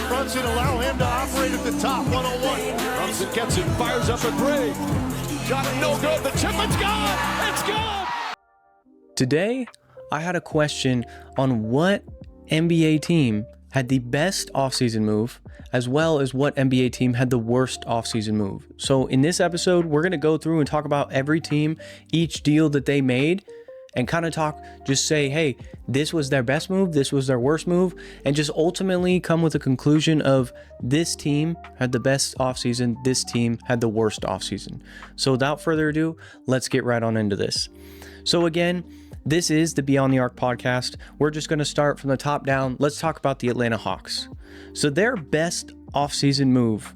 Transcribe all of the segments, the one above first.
Brunson allow him to operate at the top, 101. Brunson gets it, fires up a three. Got it, no good. The tip, it's gone. It's gone. Today, I had a question on what NBA team had the best offseason move, as well as what NBA team had the worst offseason move. So in this episode, we're going to go through and talk about every team, each deal that they made, and kind of just say, hey, this was their best move, this was their worst move, and just ultimately come with a conclusion of this team had the best offseason, this team had the worst offseason. So without further ado, let's get right on into this. So again, this is the Beyond the Arc podcast. We're just going to start from the top down. Let's talk about the Atlanta Hawks. So their best offseason move,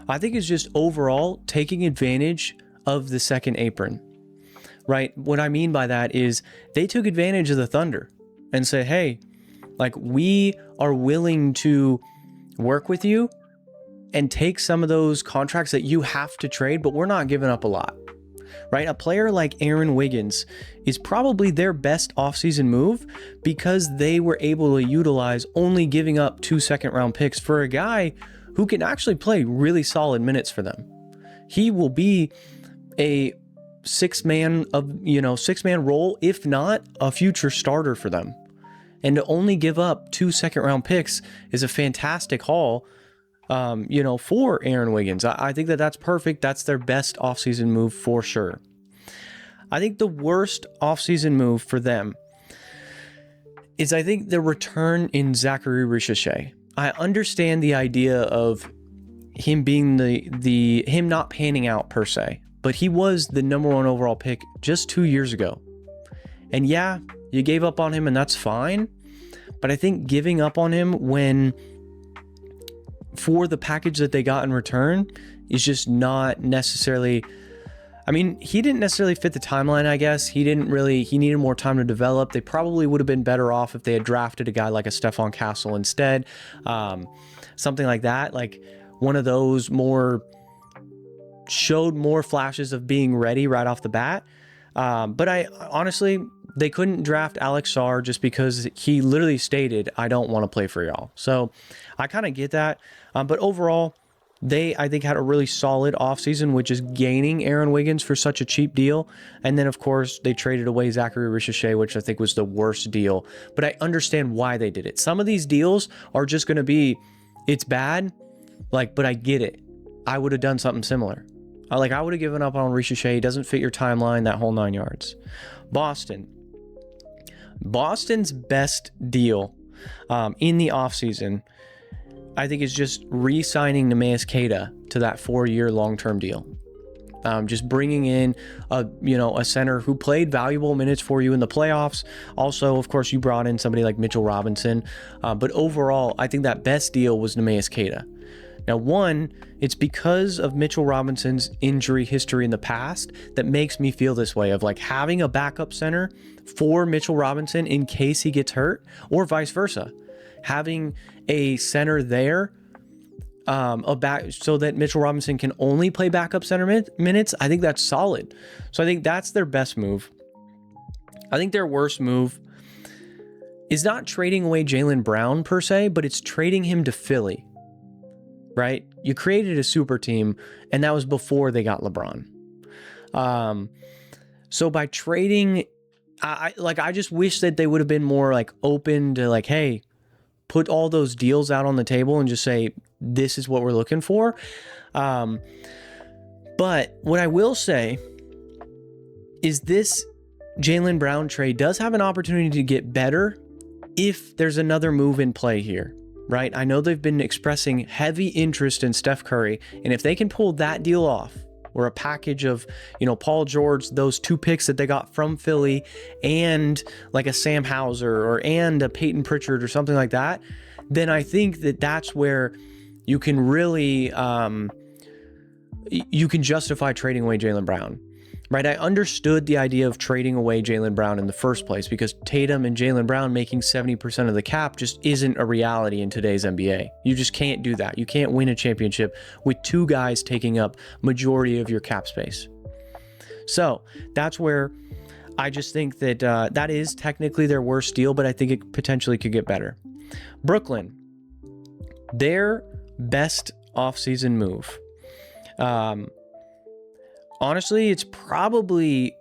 I think, is just overall taking advantage of the second apron, right? What I mean by that is they took advantage of the Thunder and said, hey, like, we are willing to work with you and take some of those contracts that you have to trade, but we're not giving up a lot. Right? A player like Aaron Wiggins is probably their best offseason move because they were able to utilize only giving up 2 second-round picks for a guy who can actually play really solid minutes for them. He will be a six-man role, if not a future starter for them. And to only give up 2 second-round picks is a fantastic haul. For Aaron Wiggins. I think that's perfect. That's their best offseason move for sure. I think the worst offseason move for them is, I think, the return in Zachary Ricochet. I understand the idea of him being him not panning out per se, but he was the number 1 overall pick just 2 years ago. And yeah, you gave up on him and that's fine. But I think giving up on him for the package that they got in return is just not necessarily, I mean, he didn't necessarily fit the timeline, I guess. He needed more time to develop. They probably would have been better off if they had drafted a guy like a Stephon Castle instead. Something like that, like one of those showed more flashes of being ready right off the bat. But I honestly, they couldn't draft Alex Sarr just because he literally stated, I don't want to play for y'all. So I kind of get that. But overall, I think, had a really solid offseason, which is gaining Aaron Wiggins for such a cheap deal. And then, of course, they traded away Zachary Ricochet, which I think was the worst deal. But I understand why they did it. Some of these deals are just going to be, it's bad, but I get it. I would have done something similar. I would have given up on Ricochet. He doesn't fit your timeline, that whole 9 yards. Boston's best deal in the offseason, I think, is just re-signing Neemias Queta to that 4-year long-term deal. Just bringing in a center who played valuable minutes for you in the playoffs. Also, of course, you brought in somebody like Mitchell Robinson. But overall, I think that best deal was Neemias Queta. Now, one, it's because of Mitchell Robinson's injury history in the past that makes me feel this way of having a backup center for Mitchell Robinson in case he gets hurt, or vice versa. Having a center there so that Mitchell Robinson can only play backup center minutes, I think that's solid. So I think that's their best move. I think their worst move is not trading away Jaylen Brown per se, but it's trading him to Philly. Right? You created a super team, and that was before they got LeBron. So by trading, I just wish that they would have been more open to hey, put all those deals out on the table and just say, this is what we're looking for. But what I will say is this Jaylen Brown trade does have an opportunity to get better if there's another move in play here. Right? I know they've been expressing heavy interest in Steph Curry, and if they can pull that deal off, or a package of, Paul George, those 2 picks that they got from Philly, and a Sam Hauser and a Peyton Pritchard or something like that, then I think that's where you can really, you can justify trading away Jaylen Brown. Right? I understood the idea of trading away Jaylen Brown in the first place because Tatum and Jaylen Brown making 70% of the cap just isn't a reality in today's NBA. You just can't do that. You can't win a championship with 2 guys taking up majority of your cap space. So that's where I just think that that is technically their worst deal, but I think it potentially could get better. Brooklyn. Their best offseason move. Honestly, it's probably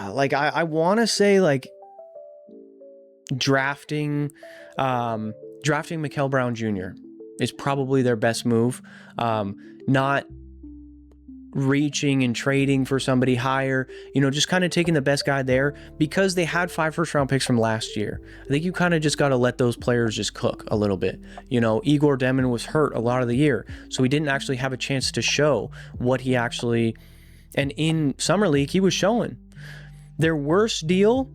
like I want to say like drafting Mikael Brown Jr. is probably their best move. Not reaching and trading for somebody higher, just kind of taking the best guy there, because they had 5 first-round picks from last year. I think you kind of just got to let those players just cook a little bit. Igor Demon was hurt a lot of the year, so he didn't actually have a chance to show what he actually, and in Summer League, he was showing. Their worst deal,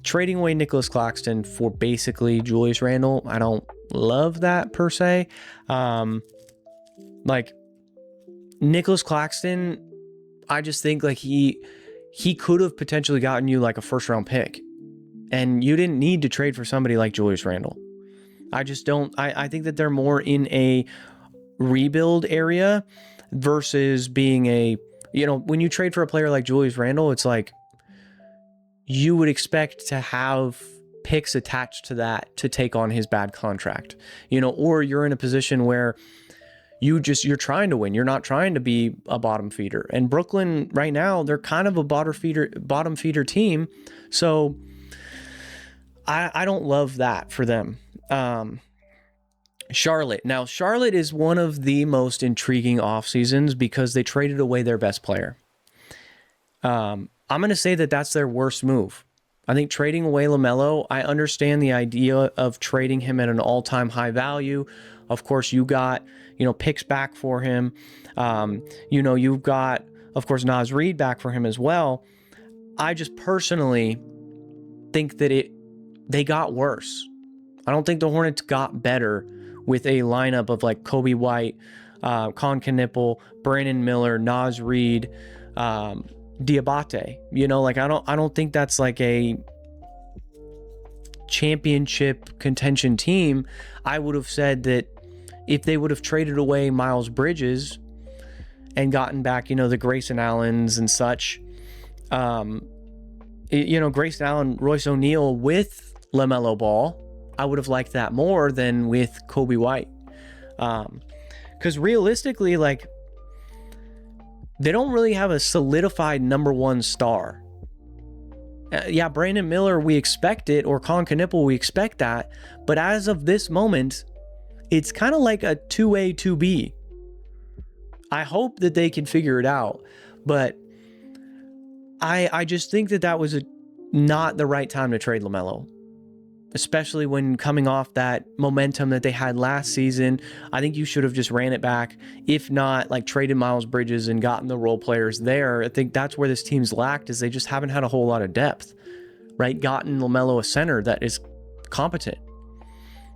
trading away Nicholas Claxton for basically Julius Randle. I don't love that per se. Like Nicholas Claxton, I just think like he could have potentially gotten you like a first round pick, and you didn't need to trade for somebody like Julius Randle. I just don't. I think that they're more in a rebuild area versus being a, when you trade for a player like Julius Randle, it's like you would expect to have picks attached to that to take on his bad contract, or you're in a position where you're trying to win. You're not trying to be a bottom feeder. And Brooklyn right now, they're kind of a bottom feeder team. So I don't love that for them. Charlotte. Now, Charlotte is one of the most intriguing off seasons because they traded away their best player. I'm going to say that that's their worst move. I think trading away LaMelo, I understand the idea of trading him at an all-time high value. Of course, you got, picks back for him. You've got, of course, Naz Reid back for him as well. I just personally think that they got worse. I don't think the Hornets got better with a lineup of like Kobe White, Con Knipple, Brandon Miller, Naz Reid, Diabate. I don't think that's like a championship contention team. I would have said that if they would have traded away Miles Bridges and gotten back, the Grayson Allens and such, Grayson Allen, Royce O'Neal with LaMelo Ball, I would have liked that more than with Kobe White. Because realistically, like, they don't really have a solidified number one star. Yeah, Brandon Miller, we expect it, or Con Knipple, we expect that. But as of this moment, it's kind of like a 2A, 2B. I hope that they can figure it out. But I just think that was not the right time to trade LaMelo. Especially when coming off that momentum that they had last season. I think you should have just ran it back. If not, like traded Miles Bridges and gotten the role players there. I think that's where this team's lacked, is they just haven't had a whole lot of depth, right? Gotten LaMelo a center that is competent,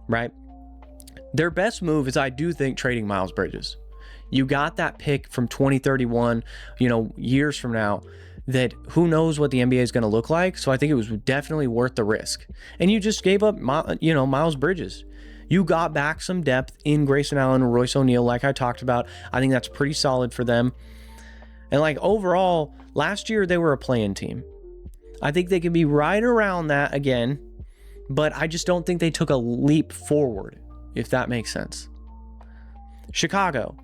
right? Their best move is, I do think, trading Miles Bridges. You got that pick from 2031, years from now, that who knows what the NBA is going to look like. So I think it was definitely worth the risk. And you just gave up, Miles Bridges. You got back some depth in Grayson Allen and Royce O'Neal, like I talked about. I think that's pretty solid for them. And like overall, last year they were a play-in team. I think they can be right around that again, but I just don't think they took a leap forward, if that makes sense. Chicago's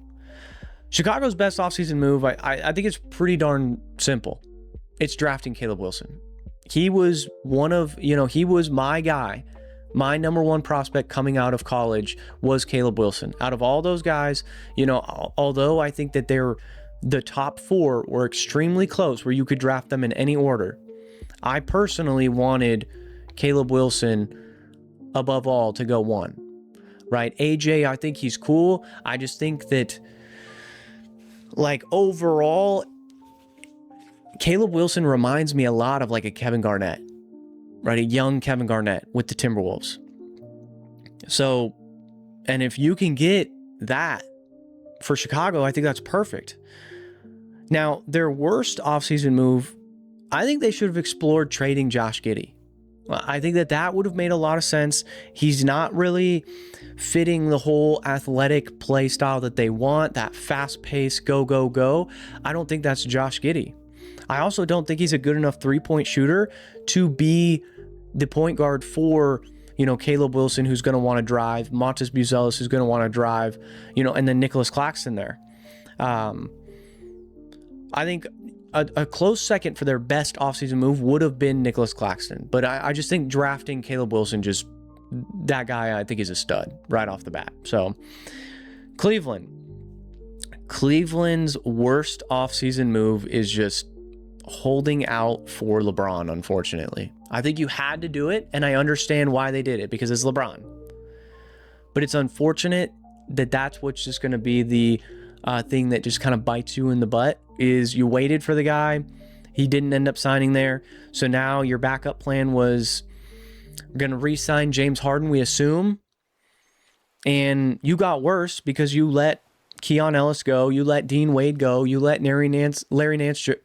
best offseason move, I think it's pretty darn simple. It's drafting Caleb Wilson. He was he was my guy. My number one prospect coming out of college was Caleb Wilson. Out of all those guys, although I think that the top 4 were extremely close where you could draft them in any order, I personally wanted Caleb Wilson above all to go 1. Right? AJ, I think he's cool. I just think that, like, overall, Caleb Wilson reminds me a lot of like a Kevin Garnett, right? A young Kevin Garnett with the Timberwolves. So, and if you can get that for Chicago, I think that's perfect. Now, their worst offseason move, I think they should have explored trading Josh Giddey. I think that would have made a lot of sense. He's not really fitting the whole athletic play style that they want, that fast pace, go, go, go. I don't think that's Josh Giddey. I also don't think he's a good enough 3-point shooter to be the point guard for Caleb Wilson, who's going to want to drive, Montes Buzelis, who's going to want to drive, and then Nicholas Claxton there. I think a close second for their best offseason move would have been Nicholas Claxton. But I just think drafting Caleb Wilson, that guy, I think, is a stud right off the bat. So Cleveland's worst offseason move is just holding out for LeBron, unfortunately. I think you had to do it, and I understand why they did it, because it's LeBron. But it's unfortunate that that's what's just going to be the thing that just kind of bites you in the butt, is you waited for the guy. He didn't end up signing there. So now your backup plan was going to re-sign James Harden, we assume. And you got worse because you let Keon Ellis go, you let Dean Wade go, you let Larry Nance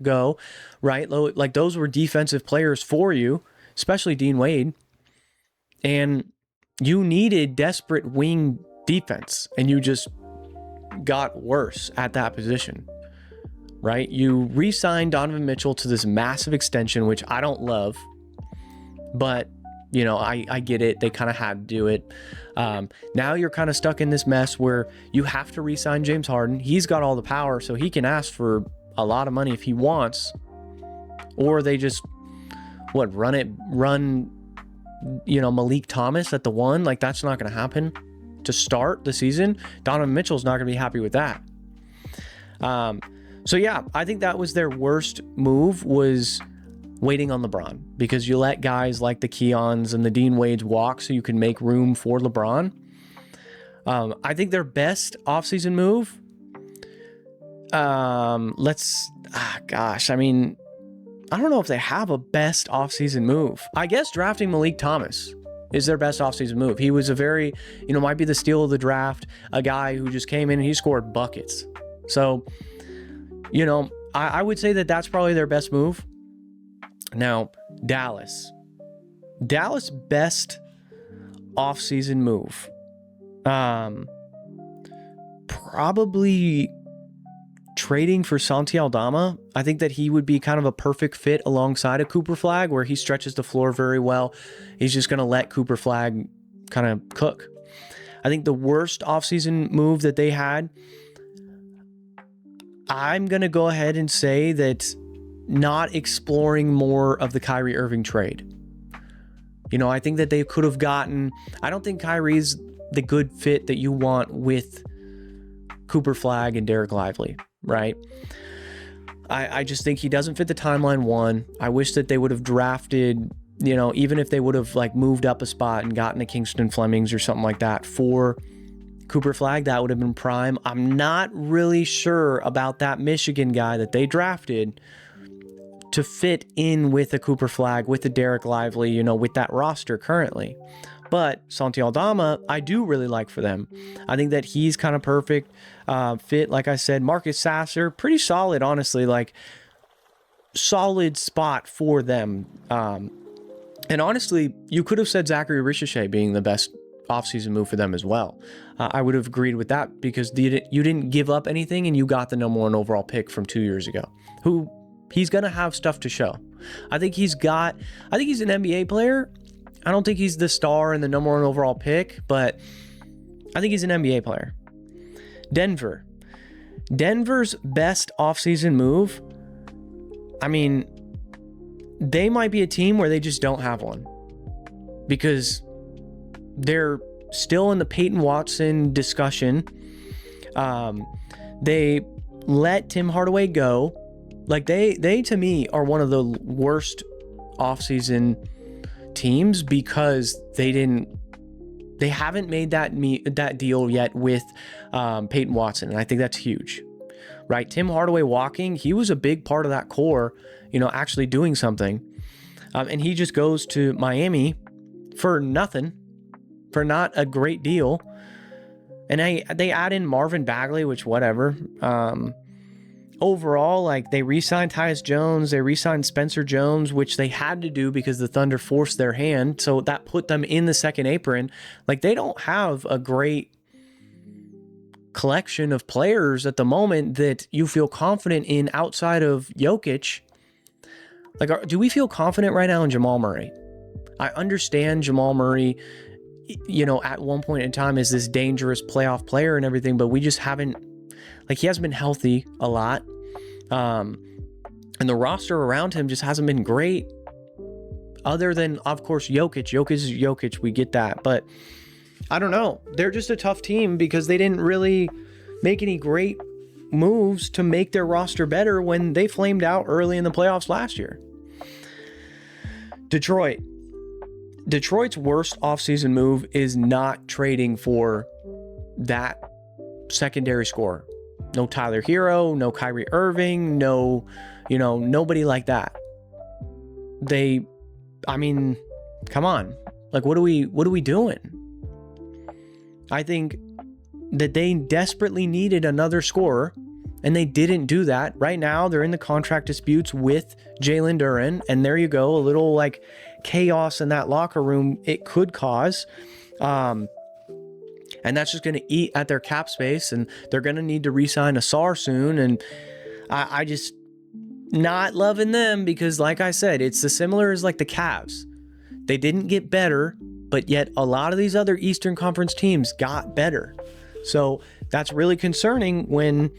go, right? Like, those were defensive players for you, especially Dean Wade. And you needed desperate wing defense, and you just got worse at that position, right? You re-signed Donovan Mitchell to this massive extension, which I don't love, but I get it. They kind of had to do it. Now you're kind of stuck in this mess where you have to re-sign James Harden. He's got all the power, so he can ask for a lot of money if he wants, or they just run Malik Thomas at the 1. Like, that's not going to happen to start the season. Donovan Mitchell's not going to be happy with that. So yeah, I think that was their worst move, was waiting on LeBron, because you let guys like the Keons and the Dean Wades walk so you can make room for LeBron. I think their best offseason move, I don't know if they have a best offseason move. I guess drafting Malik Thomas is their best offseason move. He was a very, might be the steal of the draft, a guy who just came in and he scored buckets. So, I would say that that's probably their best move. Now, Dallas best offseason move. Probably trading for Santi Aldama. I think that he would be kind of a perfect fit alongside a Cooper Flag, where he stretches the floor very well. He's just going to let Cooper Flag kind of cook. I think the worst offseason move that they had, I'm going to go ahead and say that not exploring more of the Kyrie Irving trade. I think that they could have gotten, I don't think Kyrie's the good fit that you want with Cooper Flag and Derek Lively, right? I just think he doesn't fit the timeline, one. I wish that they would have drafted, even if they would have moved up a spot and gotten a Kingston Flemings or something like that for Cooper Flag, that would have been prime. I'm not really sure about that Michigan guy that they drafted to fit in with a Cooper Flag, with a Derek Lively, with that roster currently. But Santi Aldama, I do really like for them. I think that he's kind of perfect fit. Like I said, Marcus Sasser, pretty solid, honestly, solid spot for them. And honestly, you could have said Zachary Ricochet being the best offseason move for them as well. I would have agreed with that, because you didn't give up anything and you got the number 1 overall pick from 2 years ago, who he's going to have stuff to show. I think he's an NBA player. I don't think he's the star and the number 1 overall pick, but I think he's an NBA player. Denver's best offseason move, they might be a team where they just don't have one, because they're still in the Peyton Watson discussion. They let Tim Hardaway go. They to me are one of the worst offseason teams, because they haven't made that deal yet with Peyton Watson, and I think that's huge, right? Tim Hardaway walking, he was a big part of that core, actually doing something, and he just goes to Miami for nothing, for not a great deal, and they add in Marvin Bagley, which whatever. Overall, they re-signed Tyus Jones, they re-signed Spencer Jones, which they had to do because the Thunder forced their hand, so that put them in the second apron. They don't have a great collection of players at the moment that you feel confident in outside of Jokic. Do we feel confident right now in Jamal Murray? I understand Jamal Murray, at one point in time is this dangerous playoff player and everything, but we just haven't, he hasn't been healthy a lot. And the roster around him just hasn't been great. Other than, of course, Jokic. Jokic is Jokic. We get that. But I don't know. They're just a tough team because they didn't really make any great moves to make their roster better when they flamed out early in the playoffs last year. Detroit's worst offseason move is not trading for that secondary scorer. No Tyler Hero, no Kyrie Irving, nobody like that. Come on. What are we doing? I think that they desperately needed another scorer, and they didn't do that. Right now, they're in the contract disputes with Jalen Duren, and there you go, a little chaos in that locker room it could cause. And that's just going to eat at their cap space, and they're going to need to re-sign Asar soon, and I just not loving them because, like I said, it's similar as the Cavs. They didn't get better, but yet a lot of these other Eastern Conference teams got better. So that's really concerning when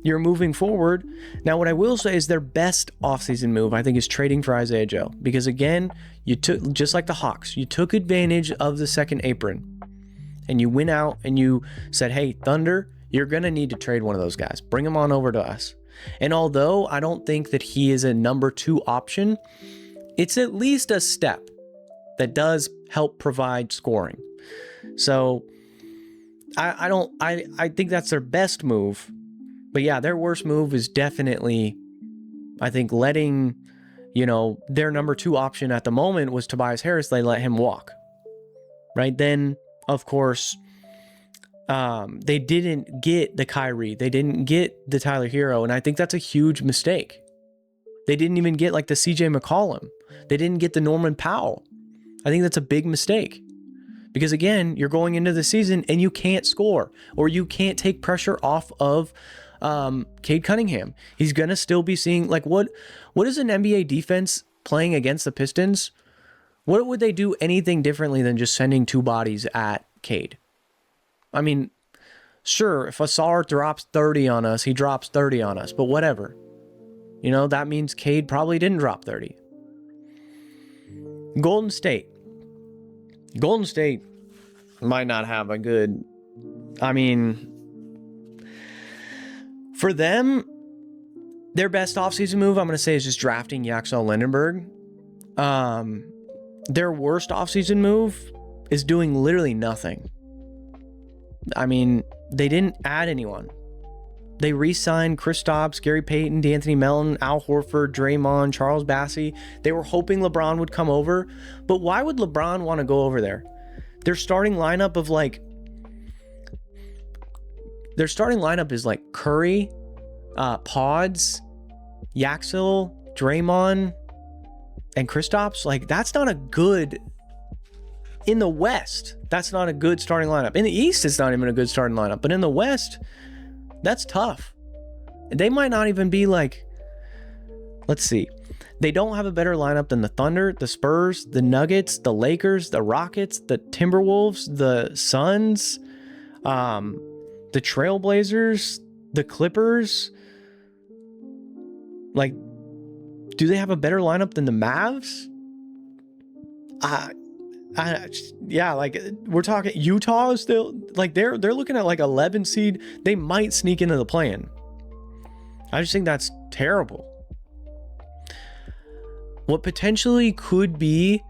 you're moving forward. Now, what I will say is their best offseason move, I think, is trading for Isaiah Joe. Because again, you took, just like the Hawks, you took advantage of the second apron. And you went out and you said, hey, Thunder, you're going to need to trade one of those guys. Bring him on over to us. And although I don't think that he is a number 2 option, it's at least a step that does help provide scoring. So I think that's their best move. But yeah, their worst move is definitely, I think, letting, their number 2 option at the moment was Tobias Harris. They let him walk. Right? Then, of course, they didn't get the Kyrie. They didn't get the Tyler Hero. And I think that's a huge mistake. They didn't even get the CJ McCollum. They didn't get the Norman Powell. I think that's a big mistake. Because again, you're going into the season and you can't score, or you can't take pressure off of Cade Cunningham. He's going to still be seeing, what is an NBA defense playing against the Pistons? What would they do anything differently than just sending 2 bodies at Cade? I mean, sure, if Asar drops 30 on us, he drops 30 on us, but whatever. That means Cade probably didn't drop 30. Golden State might not have a good, for them, their best offseason move, I'm going to say, is just drafting Yaxel Lindenberg. Their worst offseason move is doing literally nothing. They didn't add anyone. They re-signed Kristaps, Gary Payton, D'Anthony Melton, Al Horford, Draymond, Charles Bassey. They were hoping LeBron would come over, but why would LeBron want to go over there? Their starting lineup is Curry, Pods, Yaxel, Draymond, and Kristaps. That's not a good, in the West, that's not a good starting lineup. In the East, it's not even a good starting lineup, but in the West, that's tough. They might not even be let's see. They don't have a better lineup than the Thunder, the Spurs, the Nuggets, the Lakers, the Rockets, the Timberwolves, the Suns, the Trailblazers, the Clippers. Do they have a better lineup than the Mavs? We're talking Utah is still they're looking at 11 seed. They might sneak into the play-in. I just think that's terrible. What potentially could be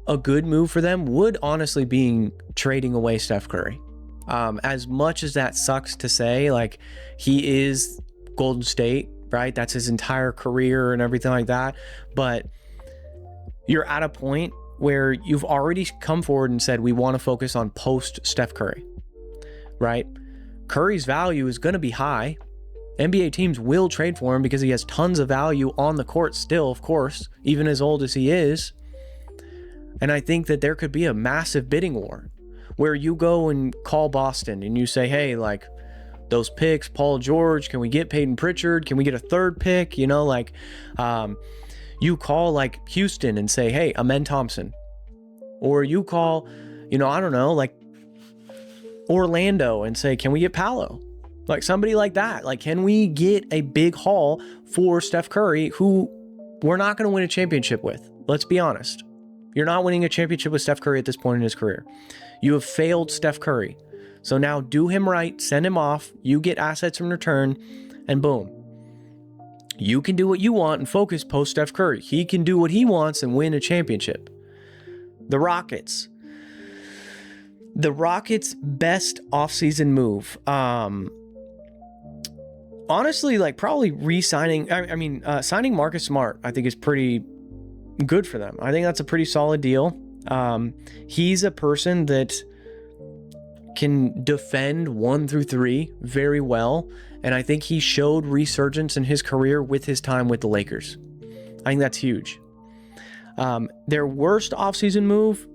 a good move for them would honestly be trading away Steph Curry. As much as that sucks to say, he is Golden State, right? That's his entire career and everything like that. But you're at a point where you've already come forward and said, we want to focus on post Steph Curry, right? Curry's value is going to be high. NBA teams will trade for him because he has tons of value on the court still, of course, even as old as he is. And I think that there could be a massive bidding war where you go and call Boston and you say, hey, those picks, Paul George, can we get Peyton Pritchard? Can we get a 3rd pick? You call Houston and say, hey, Amen Thompson. Or you call, I don't know, like Orlando and say, can we get Paolo? Like somebody like that. Like, can we get a big haul for Steph Curry, who we're not going to win a championship with? Let's be honest. You're not winning a championship with Steph Curry at this point in his career. You have failed Steph Curry. So now do him right, send him off, you get assets in return, and boom. You can do what you want and focus post Steph Curry. He can do what he wants and win a championship. The Rockets. The Rockets' best offseason move. Honestly, like probably re-signing, signing Marcus Smart, I think is pretty good for them. I think that's a pretty solid deal. He's a person that can defend 1 through 3 very well. And I think he showed resurgence in his career with his time with the Lakers. I think that's huge. Their worst offseason move,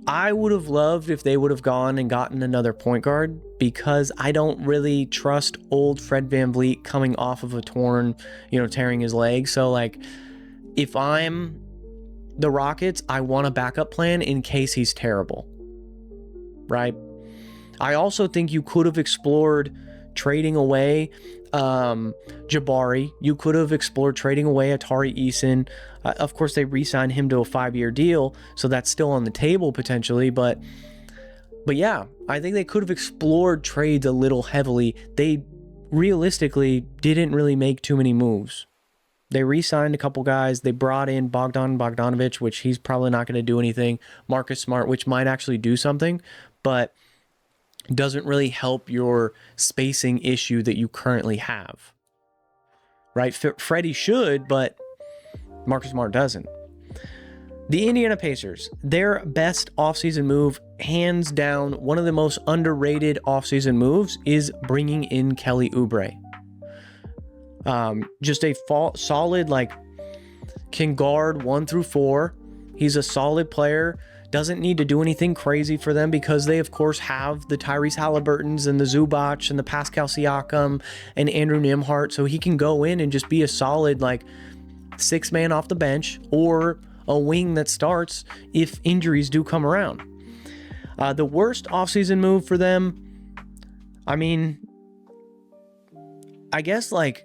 I would have loved if they would have gone and gotten another point guard, because I don't really trust old Fred VanVleet coming off of a tearing his leg. So like, if I'm the Rockets, I want a backup plan in case he's terrible, right? I also think you could have explored trading away Jabari. You could have explored trading away Atari Eason. Of course, they re-signed him to a 5-year deal, so that's still on the table potentially. But yeah, I think they could have explored trades a little heavily. They realistically didn't really make too many moves. They re-signed a couple guys. They brought in Bogdanovich, which he's probably not going to do anything. Marcus Smart, which might actually do something, but doesn't really help your spacing issue that you currently have. Right? Freddie should, but Marcus Smart doesn't. The Indiana Pacers, their best offseason move, hands down, one of the most underrated offseason moves, is bringing in Kelly Oubre. Just a solid, like, can guard 1 through 4. He's a solid player. Doesn't need to do anything crazy for them because they, of course, have the Tyrese Halliburtons and the Zubac and the Pascal Siakam and Andrew Nembhard. So he can go in and just be a solid, like, 6-man off the bench or a wing that starts if injuries do come around. The worst offseason move for them, I mean, I guess, like,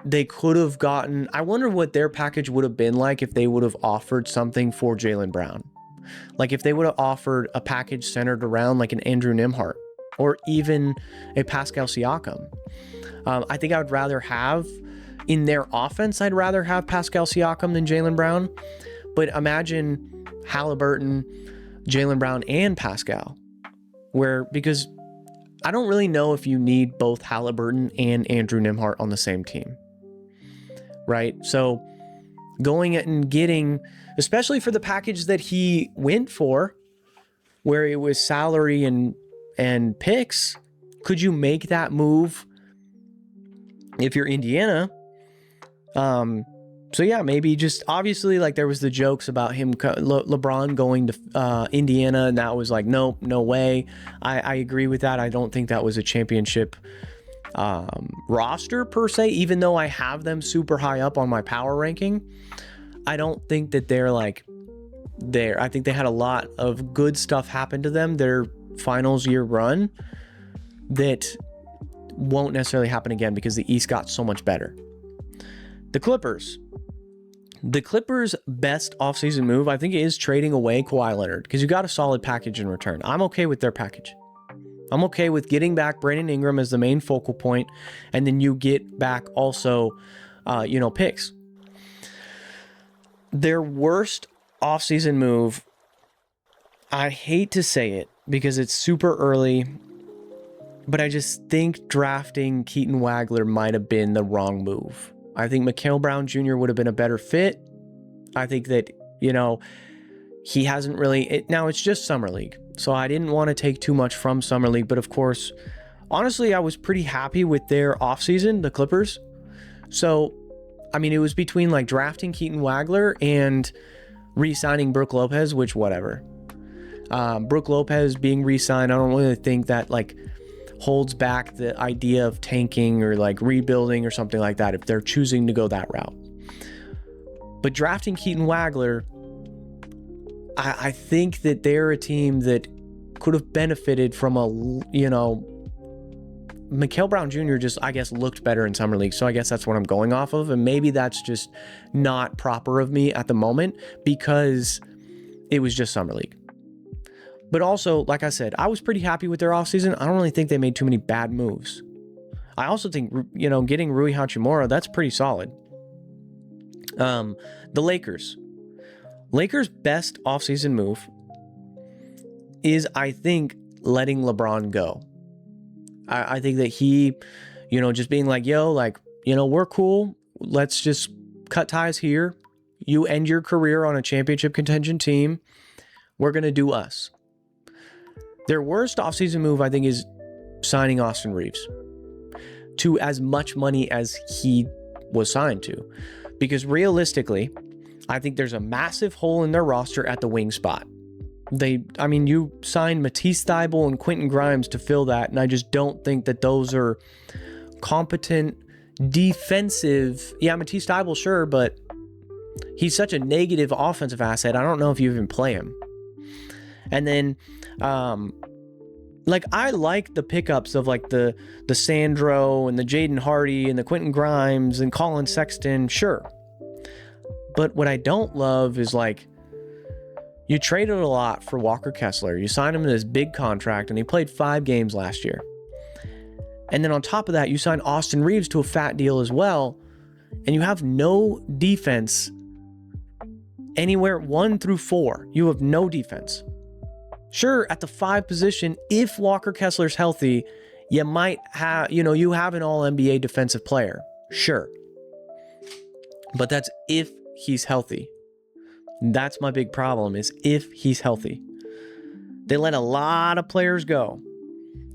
they could have gotten, I wonder what their package would have been like if they would have offered something for Jaylen Brown. Like if they would have offered a package centered around like an Andrew Nembhard or even a Pascal Siakam. I think I would rather have, in their offense, I'd rather have Pascal Siakam than Jaylen Brown. But imagine Halliburton, Jaylen Brown, and Pascal. Because I don't really know if you need both Halliburton and Andrew Nembhard on the same team. Right? So going and getting, especially for the package that he went for, where it was salary and picks, could you make that move if you're Indiana? So yeah, maybe just obviously, like, there was the jokes about him, LeBron going to Indiana, and that was like, nope, no way. I agree with that. I don't think that was a championship roster per se, even though I have them super high up on my power ranking. I don't think that they're like there. I think they had a lot of good stuff happen to them their finals year run that won't necessarily happen again because the East got so much better. The Clippers' best offseason move, I think, is trading away Kawhi Leonard, because you got a solid package in return. I'm okay with their package. I'm okay with getting back Brandon Ingram as the main focal point, and then you get back also, picks. Their worst offseason move, I hate to say it because it's super early, but I just think drafting Keaton Wagler might have been the wrong move. I think Mikal Brown Jr. would have been a better fit. I think that, he hasn't really... Now, it's just Summer League, so I didn't want to take too much from Summer League, but of course, honestly, I was pretty happy with their offseason, the Clippers. So, I mean, it was between, like, drafting Keaton Wagler and re-signing Brook Lopez, which, whatever. Brook Lopez being re-signed, I don't really think that, like, holds back the idea of tanking or like rebuilding or something like that if they're choosing to go that route. But drafting Keaton Wagler, I think that they're a team that could have benefited from Mikael Brown Jr. just, I guess, looked better in Summer League. So I guess that's what I'm going off of. And maybe that's just not proper of me at the moment because it was just Summer League. But also, like I said, I was pretty happy with their offseason. I don't really think they made too many bad moves. I also think, getting Rui Hachimura, that's pretty solid. The Lakers. Lakers' best offseason move is, I think, letting LeBron go. I think that he, just being like, we're cool. Let's just cut ties here. You end your career on a championship contention team. We're going to do us. Their worst offseason move, I think, is signing Austin Reeves to as much money as he was signed to. Because realistically, I think there's a massive hole in their roster at the wing spot. You signed Matisse Thybulle and Quentin Grimes to fill that, and I just don't think that those are competent defensive. Yeah, Matisse Thybulle, sure, but he's such a negative offensive asset. I don't know if you even play him. And then, I like the pickups of the Sandro and the Jaden Hardy and the Quentin Grimes and Colin Sexton, sure. But what I don't love is you traded a lot for Walker Kessler. You signed him to this big contract, and he played 5 games last year. And then on top of that, you signed Austin Reeves to a fat deal as well, and you have no defense anywhere 1 through 4. You have no defense. Sure, at the 5 position, if Walker Kessler's healthy, you might have, you have an all-NBA defensive player. Sure. But that's if he's healthy. That's my big problem, is if he's healthy. They let a lot of players go.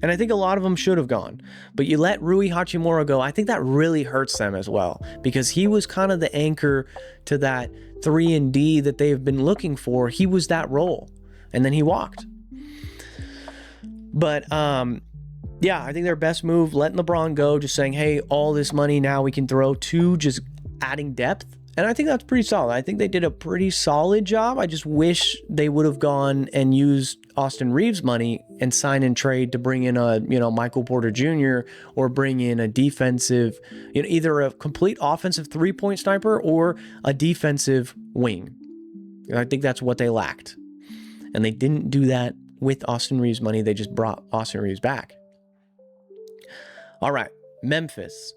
And I think a lot of them should have gone. But you let Rui Hachimura go. I think that really hurts them as well. Because he was kind of the anchor to that 3-and-D that they've been looking for. He was that role. And then he walked. But, I think their best move, letting LeBron go, just saying, hey, all this money now we can throw to just adding depth. And I think that's pretty solid. I think they did a pretty solid job. I just wish they would have gone and used Austin Reeves' money and sign and trade to bring in a, Michael Porter Jr. or bring in a defensive, either a complete offensive 3-point sniper or a defensive wing. I think that's what they lacked. And they didn't do that with Austin Reeves' money. They just brought Austin Reeves back. All right, Memphis.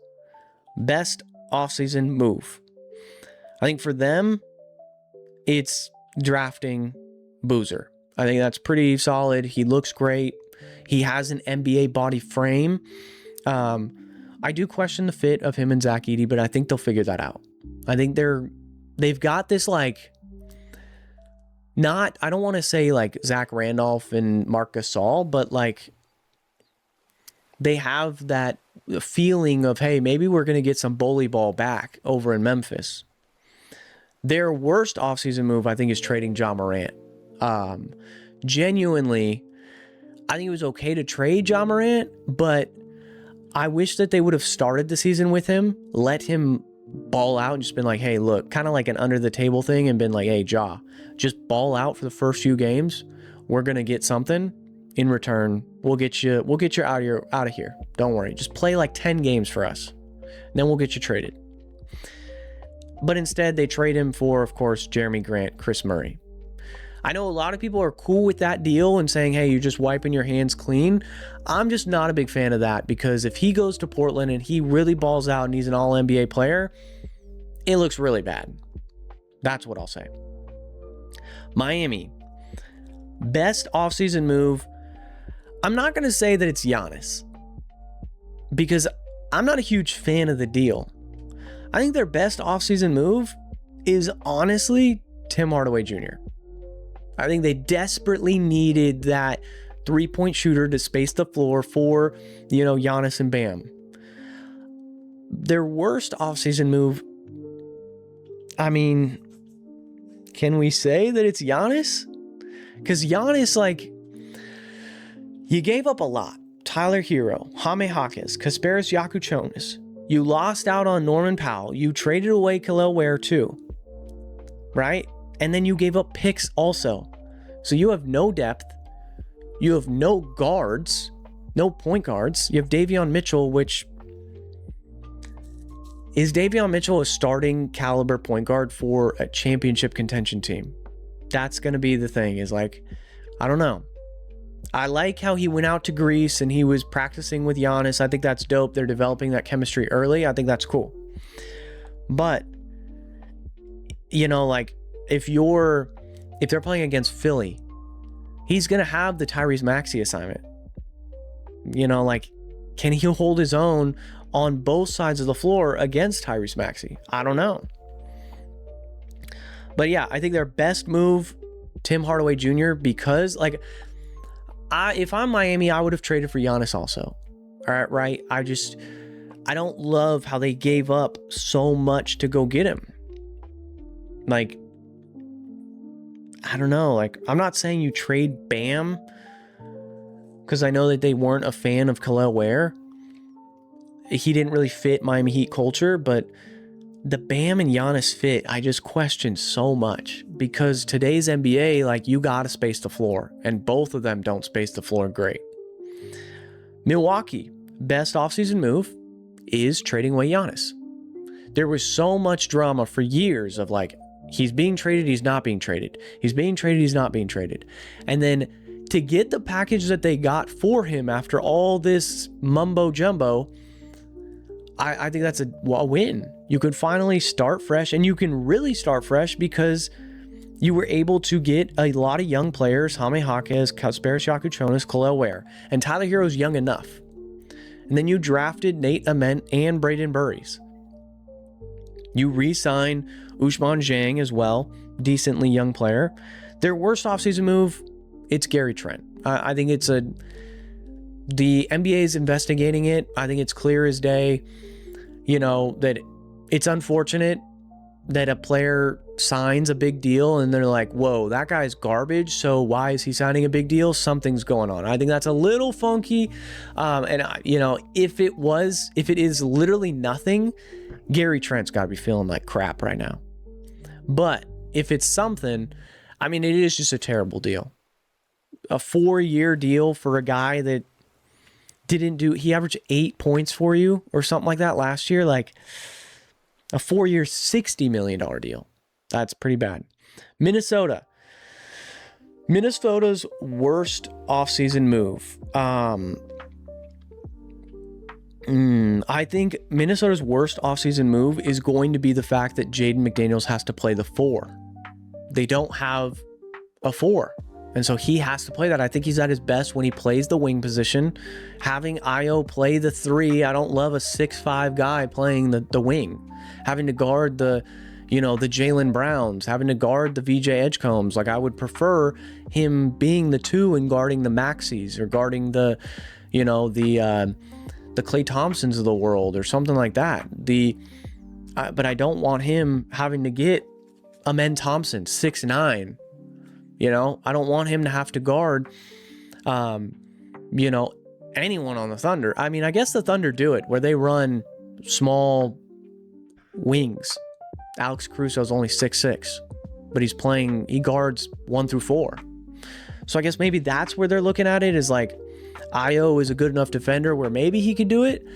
Best offseason move. I think for them, it's drafting Boozer. I think that's pretty solid. He looks great. He has an NBA body frame. I do question the fit of him and Zach Edey, but I think they'll figure that out. I think they've got this I don't want to say Zach Randolph and Marc Gasol, but they have that feeling of, hey, maybe we're going to get some bully ball back over in Memphis. Their worst offseason move, I think, is trading Ja Morant. Genuinely, I think it was okay to trade Ja Morant, but I wish that they would have started the season with him, let him ball out and just been like, hey, look, kind of like an under the table thing, and been like, hey, Ja, just ball out for the first few games. We're going to get something in return. We'll get you out of here. Don't worry. Just play 10 games for us. And then we'll get you traded. But instead, they trade him for, of course, Jeremy Grant, Chris Murray. I know a lot of people are cool with that deal and saying, hey, you're just wiping your hands clean. I'm just not a big fan of that, because if he goes to Portland and he really balls out and he's an all-NBA player, it looks really bad. That's what I'll say. Miami. Best offseason move. I'm not going to say that it's Giannis, because I'm not a huge fan of the deal. I think their best offseason move is honestly Tim Hardaway Jr. I think they desperately needed that 3-point shooter to space the floor for, Giannis and Bam. Their worst offseason move, can we say that it's Giannis? Because Giannis, you gave up a lot. Tyler Hero, Jaime Jaquez, Kasparis Yakuchonis. You lost out on Norman Powell. You traded away Khalil Ware too, right? And then you gave up picks also. So you have no depth. You have no guards, no point guards. You have Davion Mitchell, which is Davion Mitchell a starting caliber point guard for a championship contention team? That's going to be the thing, is like, I don't know. I like how he went out to Greece and he was practicing with Giannis. I think that's dope. They're developing that chemistry early. I think that's cool. But, you know, like, if they're playing against Philly, he's going to have the Tyrese Maxey assignment. You know, like, can he hold his own on both sides of the floor against Tyrese Maxey? I don't know. But yeah, I think their best move, Tim Hardaway Jr., because, like, if I'm Miami, I would have traded for Giannis also. All right, right? I don't love how they gave up so much to go get him. Like, I don't know. Like, I'm not saying you trade Bam, because I know that they weren't a fan of Khalil Ware. He didn't really fit Miami Heat culture, but the Bam and Giannis fit, I just question so much, because today's NBA, like, you got to space the floor, and both of them don't space the floor great. Milwaukee, best offseason move is trading away Giannis. There was so much drama for years of, like, he's being traded, he's not being traded. He's being traded, he's not being traded. And then to get the package that they got for him after all this mumbo jumbo, I think that's a win. You could finally start fresh, and you can really start fresh because you were able to get a lot of young players, Jaime Jaquez, Kasparis Jakuchonis, Khalil Ware, and Tyler Hero's young enough. And then you drafted Nate Ament and Braden Burries. You re-sign Ousmane Dieng as well, decently young player. Their worst offseason move, it's Gary Trent. I think the NBA is investigating it. I think it's clear as day, you know, that it's unfortunate that a player signs a big deal and they're like, whoa, that guy's garbage, so why is he signing a big deal? Something's going on. I think that's a little funky. You know, if it is literally nothing, Gary Trent's got to be feeling like crap right now. But if it's something, I mean, it is just a terrible deal. A 4-year deal for a guy that he averaged 8 points for you or something like that last year. Like, a 4-year, $60 million deal. That's pretty bad. Minnesota's worst offseason move. I think Minnesota's worst offseason move is going to be the fact that Jaden McDaniels has to play the 4. They don't have a 4. And so he has to play that. I think he's at his best when he plays the wing position. Having Ayo play the 3, I don't love a 6'5" guy playing the wing. Having to guard the Jaylen Browns, having to guard the VJ Edgecombs. Like, I would prefer him being the 2 and guarding the Maxies, or guarding the Klay Thompsons of the world, or something like that. But I don't want him having to get Amen Thompson, 6'9". You know, I don't want him to have to guard, anyone on the Thunder. I mean, I guess the Thunder do it, where they run small wings. Alex Caruso's only 6'6", but he guards 1 through 4. So I guess maybe that's where they're looking at it, is like, Ayo is a good enough defender where maybe he could do it.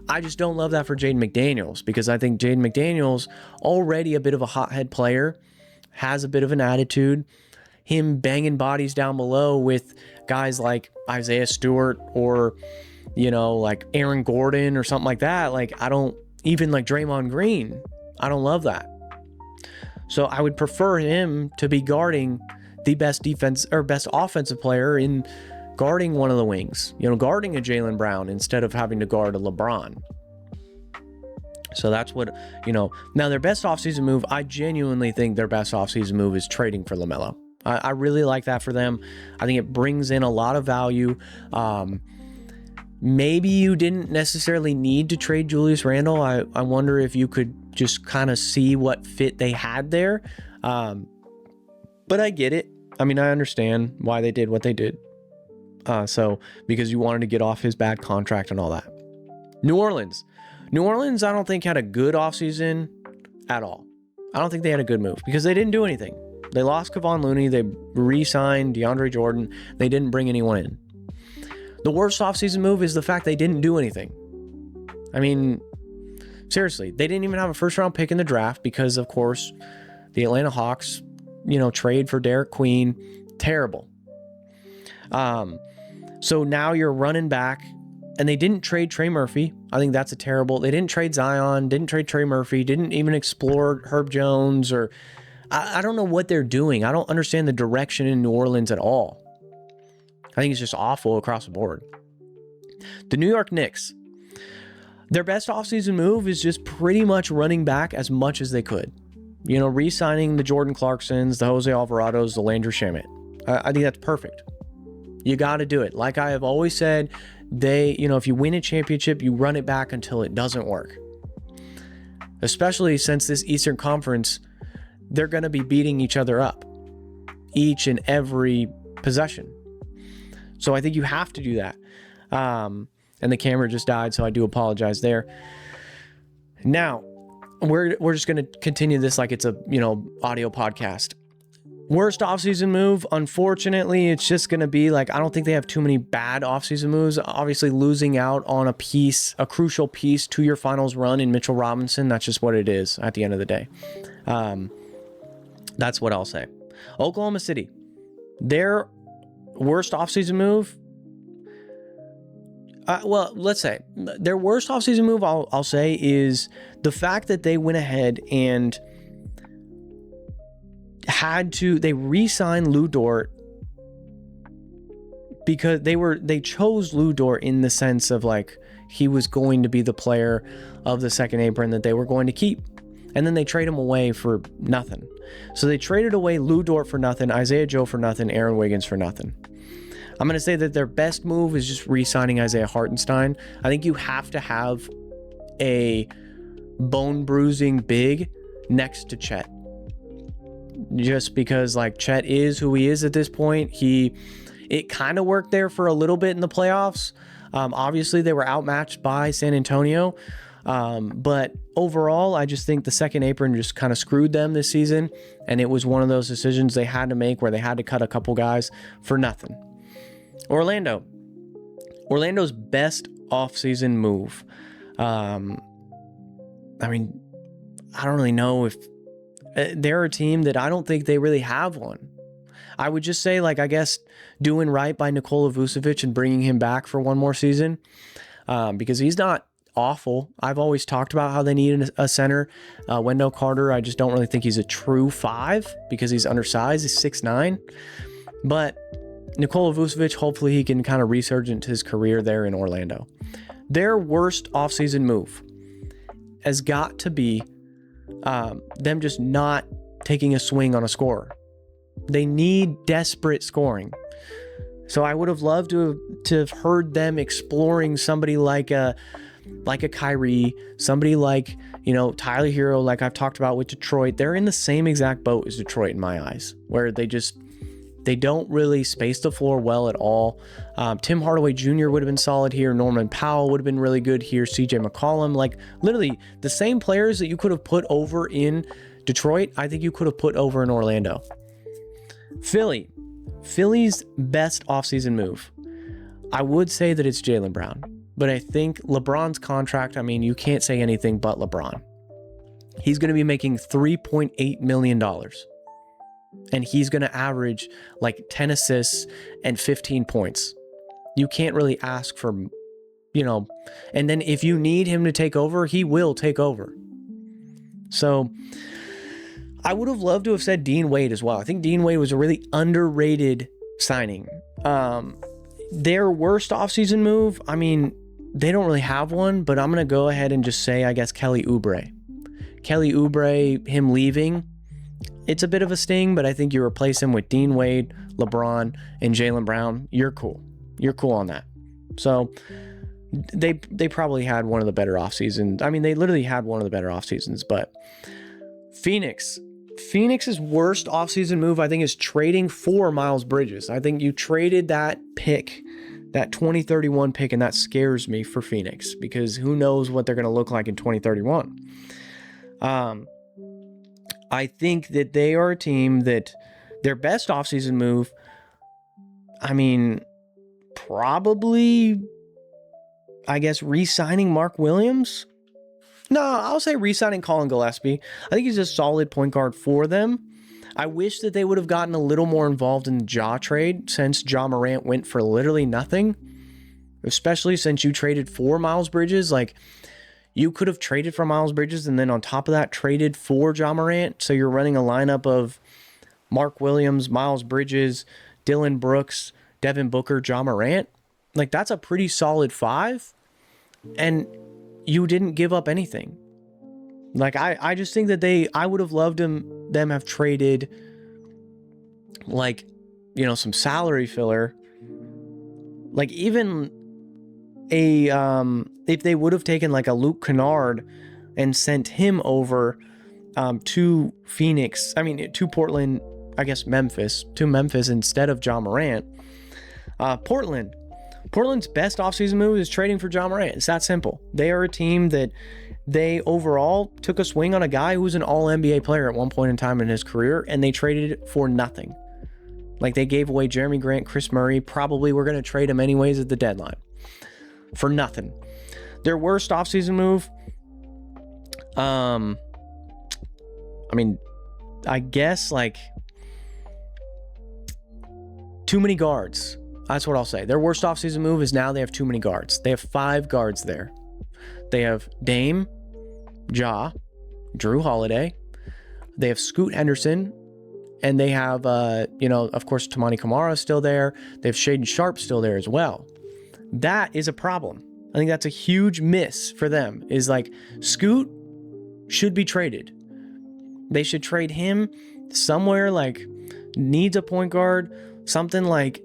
I just don't love that for Jaden McDaniels, because I think Jaden McDaniels, already a bit of a hothead player, has a bit of an attitude. Him banging bodies down below with guys like Isaiah Stewart, or, like Aaron Gordon or something like that. Like, I don't, even like Draymond Green, I don't love that. So I would prefer him to be guarding the best defense or best offensive player in guarding one of the wings, guarding a Jaylen Brown instead of having to guard a LeBron. So that's what, now their best offseason move, I genuinely think their best offseason move is trading for LaMelo. I really like that for them. I think it brings in a lot of value. Maybe you didn't necessarily need to trade Julius Randle. I wonder if you could just kind of see what fit they had there. But I get it. I mean, I understand why they did what they did. Because you wanted to get off his bad contract and all that. New Orleans, I don't think had a good offseason at all. I don't think they had a good move, because they didn't do anything. They lost Kevon Looney. They re-signed DeAndre Jordan. They didn't bring anyone in. The worst offseason move is the fact they didn't do anything. I mean, seriously, they didn't even have a first-round pick in the draft because, of course, the Atlanta Hawks, trade for Derek Queen. Terrible. So now you're running back, and they didn't trade Trey Murphy. I think that's they didn't trade Zion, didn't trade Trey Murphy, didn't even explore Herb Jones, or I don't know what they're doing. I don't understand the direction in New Orleans at all. I think it's just awful across the board. The New York Knicks, their best offseason move is just pretty much running back as much as they could. Re-signing the Jordan Clarksons, the Jose Alvarados, the Landry Shamet. I think that's perfect. You got to do it. Like I have always said, if you win a championship, you run it back until it doesn't work. Especially since this Eastern Conference, they're going to be beating each other up each and every possession. So I think you have to do that. And the camera just died, so I do apologize there. Now, we're just going to continue this like it's a, audio podcast. Worst offseason move, unfortunately, it's just going to be I don't think they have too many bad offseason moves. Obviously, losing out on a crucial piece to your finals run in Mitchell Robinson, that's just what it is at the end of the day. That's what I'll say. Oklahoma City, their worst offseason move, let's say their worst offseason move, I'll say, is the fact that they went ahead and they re-signed Lou Dort because they chose Lou Dort in the sense of he was going to be the player of the second apron that they were going to keep. And then they trade him away for nothing. So they traded away Lou Dort for nothing, Isaiah Joe for nothing, Aaron Wiggins for nothing. I'm going to say that their best move is just re-signing Isaiah Hartenstein. I think you have to have a bone-bruising big next to Chet. Just because Chet is who he is at this point. It kind of worked there for a little bit in the playoffs. Obviously, they were outmatched by San Antonio. But overall, I just think the second apron just kind of screwed them this season. And it was one of those decisions they had to make where they had to cut a couple guys for nothing. Orlando's best offseason move. I don't really know if they're a team that I don't think they really have one. I would just say, I guess, doing right by Nikola Vucevic and bringing him back for one more season, because he's not awful. I've always talked about how they need a center. Wendell Carter, I just don't really think he's a true 5 because he's undersized. He's 6'9". But Nikola Vucevic, hopefully he can kind of resurge into his career there in Orlando. Their worst offseason move has got to be them just not taking a swing on a scorer. They need desperate scoring. So I would have loved to have heard them exploring somebody like a Kyrie, somebody like, Tyler Hero, like I've talked about with Detroit. They're in the same exact boat as Detroit in my eyes, where they don't really space the floor well at all. Tim Hardaway Jr. would have been solid here. Norman Powell would have been really good here. CJ McCollum, literally the same players that you could have put over in Detroit, I think you could have put over in Orlando. Philly's best offseason move, I would say that it's Jaylen Brown. But I think LeBron's contract, you can't say anything but LeBron. He's going to be making $3.8 million. And he's going to average 10 assists and 15 points. You can't really ask for, and then if you need him to take over, he will take over. So I would have loved to have said Dean Wade as well. I think Dean Wade was a really underrated signing. Their worst offseason move, they don't really have one, but I'm going to go ahead and just say, I guess, Kelly Oubre. Kelly Oubre, him leaving, it's a bit of a sting, but I think you replace him with Dean Wade, LeBron, and Jaylen Brown. You're cool. You're cool on that. So they probably had one of the better off seasons. They literally had one of the better off seasons. But Phoenix's worst offseason move, I think, is trading for Miles Bridges. I think you traded that pick, that 2031 pick, and that scares me for Phoenix because who knows what they're going to look like in 2031. I think that they are a team that their best offseason move, I mean, probably, I guess, re-signing Mark Williams. No, I'll say re-signing Colin Gillespie. I think he's a solid point guard for them. I wish that they would have gotten a little more involved in the Ja trade since Ja Morant went for literally nothing, especially since you traded for Miles Bridges. Like, you could have traded for Miles Bridges and then on top of that traded for Ja Morant. So you're running a lineup of Mark Williams, Miles Bridges, Dylan Brooks, Devin Booker, Ja Morant. Like, that's a pretty solid 5. And you didn't give up anything. Like, I just think that I would have loved them have traded, like, you know, some salary filler. Like, even if they would have taken like a Luke Kennard and sent him over to Phoenix, to Portland, I guess to Memphis instead of Ja Morant. Portland's best offseason move is trading for Ja Morant. It's that simple. They are a team that they overall took a swing on a guy who was an all-NBA player at one point in time in his career, and they traded it for nothing. Like, they gave away Jeremy Grant, Chris Murray. Probably we're going to trade him anyways at the deadline for nothing. Their worst offseason move, I guess, like, too many guards. That's what I'll say. Their worst offseason move is now they have too many guards. They have 5 guards there. They have Dame, Ja, Drew Holiday. They have Scoot Henderson. And they have, of course, Tamani Kamara still there. They have Shaden Sharp still there as well. That is a problem. I think that's a huge miss for them. Is like, Scoot should be traded. They should trade him somewhere, like, needs a point guard, something like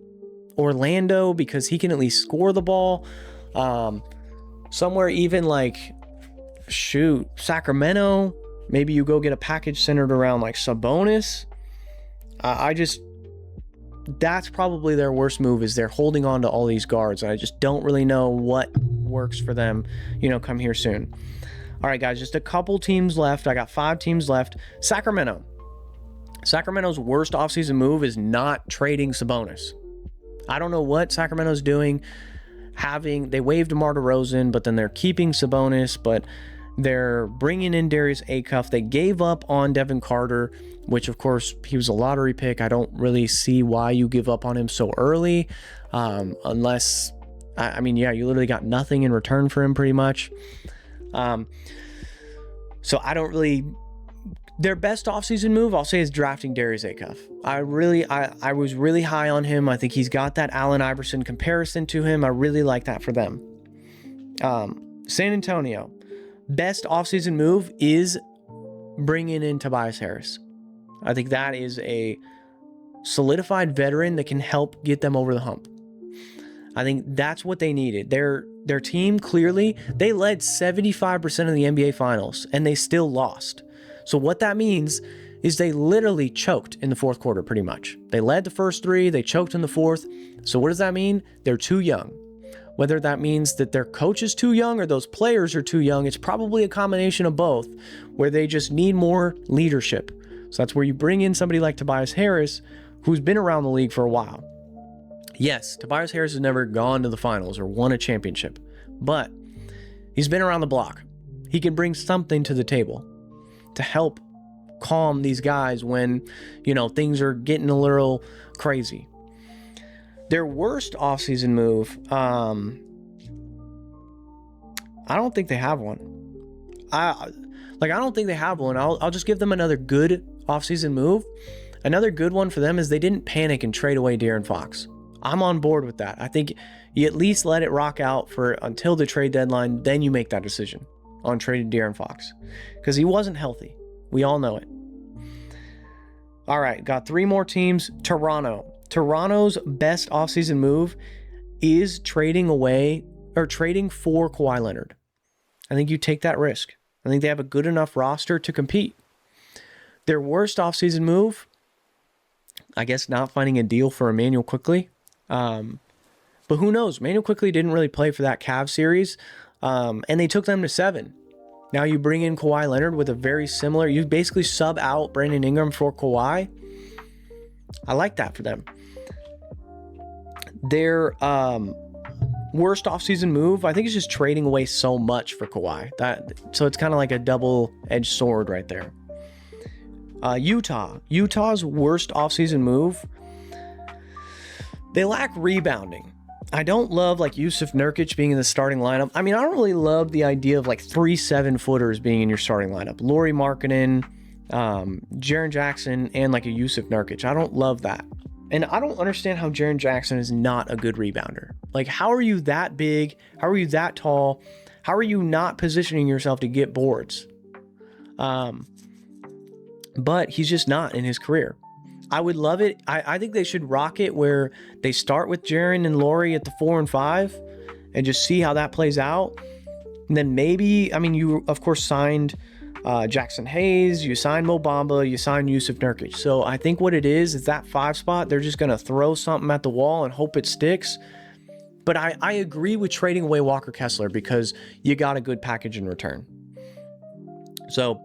Orlando, because he can at least score the ball. Somewhere even like, Sacramento. Maybe you go get a package centered around like Sabonis. That's probably their worst move, is they're holding on to all these guards. And I just don't really know what works for them, come here soon. All right, guys, just a couple teams left. I got 5 teams left. Sacramento. Sacramento's worst offseason move is not trading Sabonis. I don't know what Sacramento's doing. They waived DeMar DeRozan, but then they're keeping Sabonis, but they're bringing in Darius Acuff. They gave up on Devin Carter, which, of course, he was a lottery pick. I don't really see why you give up on him so early, unless, you literally got nothing in return for him pretty much. So I don't really... Their best offseason move, I'll say, is drafting Darius Acuff. I was really high on him. I think he's got that Allen Iverson comparison to him. I really like that for them. San Antonio, best offseason move is bringing in Tobias Harris. I think that is a solidified veteran that can help get them over the hump. I think that's what they needed. Their team, clearly, they led 75% of the NBA Finals, and they still lost. So what that means is they literally choked in the fourth quarter, pretty much. They led the first 3, they choked in the fourth. So what does that mean? They're too young. Whether that means that their coach is too young or those players are too young, it's probably a combination of both, where they just need more leadership. So that's where you bring in somebody like Tobias Harris, who's been around the league for a while. Yes, Tobias Harris has never gone to the finals or won a championship, but he's been around the block. He can bring something to the table to help calm these guys when, things are getting a little crazy. Their worst offseason move, I don't think they have one. I don't think they have one. I'll just give them another good offseason move. Another good one for them is they didn't panic and trade away De'Aaron Fox. I'm on board with that. I think you at least let it rock out until the trade deadline, then you make that decision on trading De'Aaron Fox, because he wasn't healthy. We all know it. All right, got 3 more teams. Toronto's best offseason move is trading for Kawhi Leonard. I think you take that risk. I think they have a good enough roster to compete. Their worst offseason move, I guess, not finding a deal for Immanuel Quickley. But who knows? Immanuel Quickley didn't really play for that Cavs series, and they took them to 7. Now you bring in Kawhi Leonard with a very similar, you basically sub out Brandon Ingram for Kawhi. I like that for them. Their worst offseason move, I think, is just trading away so much for Kawhi. So it's kind of like a double-edged sword right there. Utah's worst offseason move, they lack rebounding. I don't love like Yusuf Nurkic being in the starting lineup. I mean, I don't really love the idea of like 3 7-footers being in your starting lineup. Lauri Markkanen, Jaren Jackson, and like a Yusuf Nurkic. I don't love that. And I don't understand how Jaren Jackson is not a good rebounder. Like, how are you that big? How are you that tall? How are you not positioning yourself to get boards? But he's just not in his career. I would love it. I think they should rock it where they start with Jaren and Lauri at the 4 and 5 and just see how that plays out. And then maybe, I mean, you of course signed Jackson Hayes, you signed Mo Bamba, you signed Yusuf Nurkic. So I think what it is that 5 spot, they're just going to throw something at the wall and hope it sticks. But I agree with trading away Walker Kessler because you got a good package in return. So,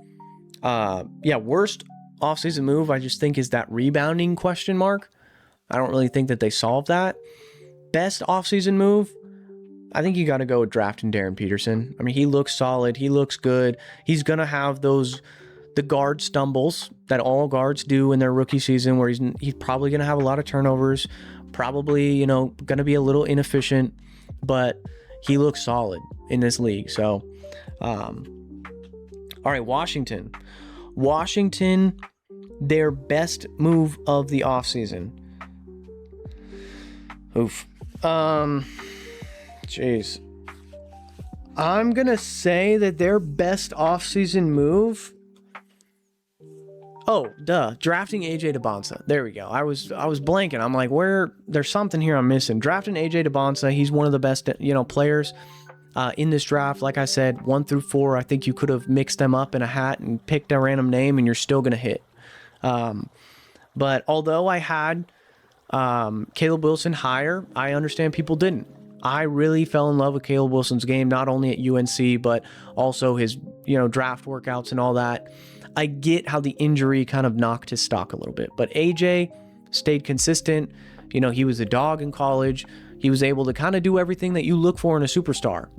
yeah, worst offseason move, I just think, is that rebounding question mark. I don't really think that they solved that. Best offseason move, I think you got to go with drafting Darren Peterson. I mean, he looks solid. He looks good. He's going to have the guard stumbles that all guards do in their rookie season where he's probably going to have a lot of turnovers, probably, going to be a little inefficient, but he looks solid in this league. So, all right, Washington, their best move of the offseason. Oof. Jeez. I'm going to say that their best offseason move. Oh, drafting AJ DeBonsa. There we go. I was blanking. I'm like, there's something here I'm missing. Drafting AJ DeBonsa. He's one of the best, players in this draft. Like I said, 1 through 4, I think you could have mixed them up in a hat and picked a random name and you're still going to hit. But although I had Caleb Wilson higher, I understand people didn't. I really fell in love with Caleb Wilson's game, not only at UNC, but also his, draft workouts and all that. I get how the injury kind of knocked his stock a little bit, but AJ stayed consistent. He was a dog in college. He was able to kind of do everything that you look for in a superstar.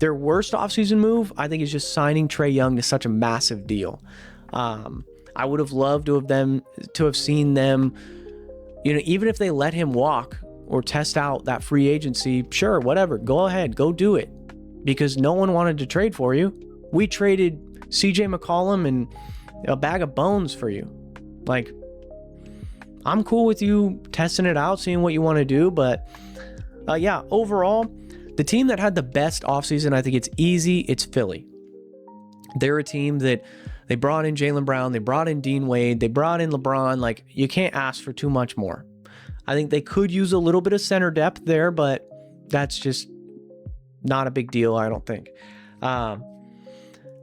Their worst offseason move, I think, is just signing Trae Young to such a massive deal. I would have loved to have seen them, even if they let him walk or test out that free agency, sure, whatever, go ahead, go do it. Because no one wanted to trade for you. We traded CJ McCollum and a bag of bones for you. Like, I'm cool with you testing it out, seeing what you want to do. But yeah, overall, the team that had the best offseason, I think it's easy, it's Philly. They're a team that they brought in Jaylen Brown, they brought in Dean Wade, they brought in LeBron. Like, you can't ask for too much more. I think they could use a little bit of center depth there, but that's just not a big deal, I don't think.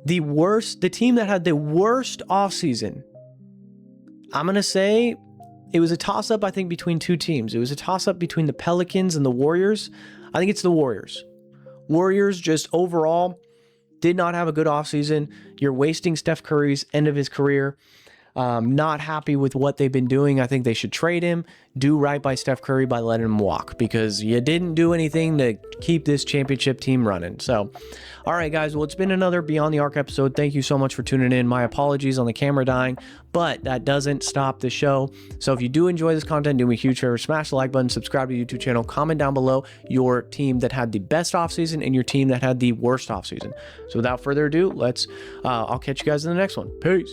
The team that had the worst offseason, I'm going to say it was a toss-up, I think, between 2 teams. It was a toss-up between the Pelicans and the Warriors. I think it's the Warriors. Warriors just overall did not have a good offseason. You're wasting Steph Curry's end of his career. Not happy with what they've been doing. I think they should trade him, do right by Steph Curry by letting him walk, because you didn't do anything to keep this championship team running. So, all right, guys, well, it's been another Beyond the Arc episode. Thank you so much for tuning in. My apologies on the camera dying, but that doesn't stop the show. So if you do enjoy this content, do me a huge favor, smash the like button, subscribe to the YouTube channel, comment down below your team that had the best offseason and your team that had the worst offseason. So without further ado, I'll catch you guys in the next one. Peace.